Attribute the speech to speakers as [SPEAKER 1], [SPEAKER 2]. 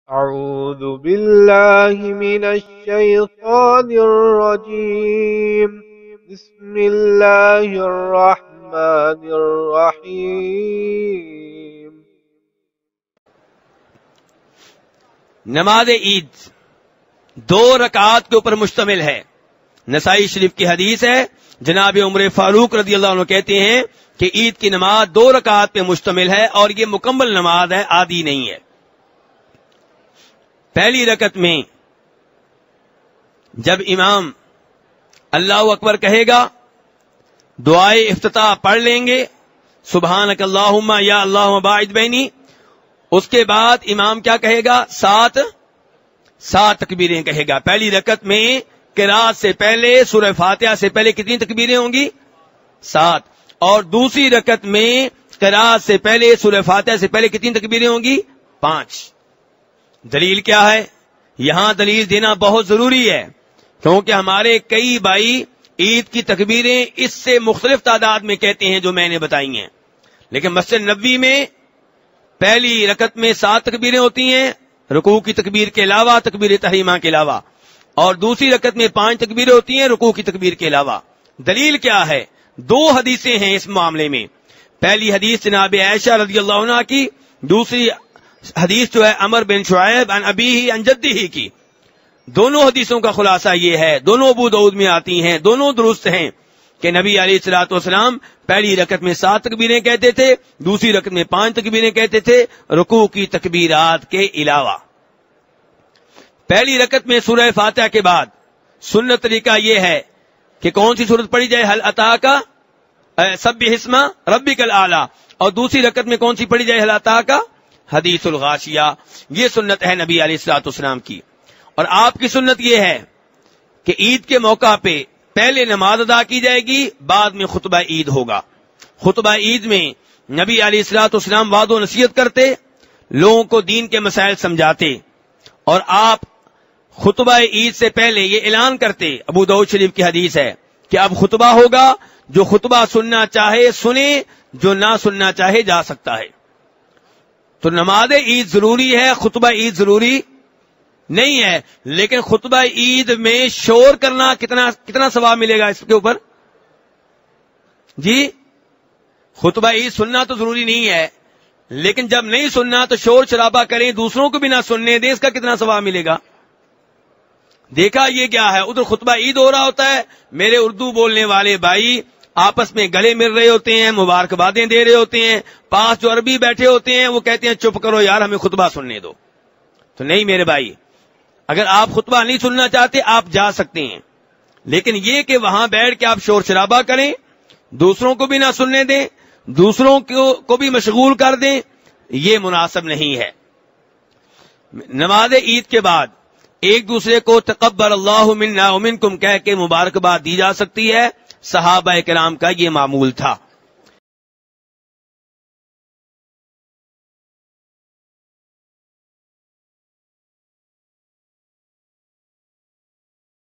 [SPEAKER 1] أعوذ بالله من الشيطان الرجيم بسم الله الرحمن الرحيم
[SPEAKER 2] نماز عید 2 رکعات کے اوپر مشتمل ہے۔ نسائی شریف کی حدیث ہے، جناب عمر فاروق رضی اللہ عنہ کہتے ہیں کہ عید کی نماز 2 رکعات پہ مشتمل ہے اور یہ مکمل نماز ہے، آدھی نہیں ہے۔ پہلی رکعت میں جب امام اللہ اکبر کہے گا، دعائے افتتاح پڑھ لیں گے، سبحانک اللہم یا اللہم باعد بینی۔ اس کے بعد امام کیا کہے گا؟ 7 تکبیریں کہے گا۔ پہلی رکعت میں قرات سے پہلے، سورہ فاتحہ سے پہلے کتنی تکبیریں ہوں گی؟ 7۔ اور دوسری رکعت میں قرات سے پہلے، سورہ فاتحہ سے پہلے کتنی تکبیریں ہوں گی؟ 5۔ دلیل کیا ہے؟ یہاں دلیل دینا بہت ضروری ہے، کیونکہ ہمارے کئی بھائی عید کی تکبیریں اس سے مختلف تعداد میں کہتے ہیں جو میں نے بتائی ہیں، لیکن مسجد نبوی میں پہلی رکعت میں 7 تکبیریں ہوتی ہیں، رکوع کی تکبیر کے علاوہ، تکبیر تحریمہ کے علاوہ، اور دوسری رکعت میں 5 تکبیریں ہوتی ہیں رکوع کی تکبیر کے علاوہ۔ دلیل کیا ہے؟ 2 حدیثیں ہیں اس معاملے میں۔ پہلی حدیث جناب عائشہ رضی اللہ عنہ کی، دوسری حدیث جو ہے عمر بن شعیب عن ابیہ عن جدہ کی۔ دونوں حدیثوں کا خلاصہ یہ ہے، دونوں ابو داؤد میں آتی ہیں، دونوں درست ہیں کہ نبی علیہ الصلوۃ والسلام پہلی رکعت میں 7 تکبیریں کہتے تھے، دوسری رکعت میں 5 تکبیریں کہتے تھے رکوع کی تکبیرات کے علاوہ۔ پہلی رکعت میں سورہ فاتحہ کے بعد سنت طریقہ یہ ہے کہ کون سی سورت پڑھی جائے؟ هل اتاک سبح اسم ربک الاعلی، اور دوسری رکعت میں کون سی پڑھی جائے؟ هل اتاک حدیث الغاشیہ۔ یہ سنت ہے نبی علیہ الصلوۃ والسلام کی۔ اور آپ کی سنت یہ ہے کہ عید کے موقع پہ پہلے نماز ادا کی جائے گی، بعد میں خطبہ عید ہوگا۔ خطبہ عید میں نبی علیہ الصلوۃ والسلام وعظ و نصیحت کرتے، لوگوں کو دین کے مسائل سمجھاتے، اور آپ خطبہ عید سے پہلے یہ اعلان کرتے، ابو داؤد شریف کی حدیث ہے کہ اب خطبہ ہوگا، جو خطبہ سننا چاہے سنے، جو نہ سننا چاہے جا سکتا ہے۔ تو نماز عید ضروری ہے، خطبہ عید ضروری نہیں ہے، لیکن خطبہ عید میں شور کرنا کتنا ثواب ملے گا اس کے اوپر؟ جی، خطبہ عید سننا تو ضروری نہیں ہے، لیکن جب نہیں سننا تو شور شرابہ کریں، دوسروں کو بھی نہ سننے دیں، اس کا کتنا ثواب ملے گا؟ دیکھا یہ کیا ہے، ادھر خطبہ عید ہو رہا ہوتا ہے، میرے اردو بولنے والے بھائی آپس میں گلے مل رہے ہوتے ہیں، مبارکبادیں دے رہے ہوتے ہیں، پاس جو عربی بیٹھے ہوتے ہیں وہ کہتے ہیں چپ کرو یار ہمیں خطبہ سننے دو۔ تو نہیں میرے بھائی، اگر آپ خطبہ نہیں سننا چاہتے آپ جا سکتے ہیں، لیکن یہ کہ وہاں بیٹھ کے آپ شور شرابہ کریں، دوسروں کو بھی نہ سننے دیں، دوسروں کو بھی مشغول کر دیں، یہ مناسب نہیں ہے۔ نماز عید کے بعد ایک دوسرے کو تقبل اللہ منا ومنکم کہہ کے مبارکباد دی جا سکتی ہے، صحابہ کرام کا یہ معمول تھا۔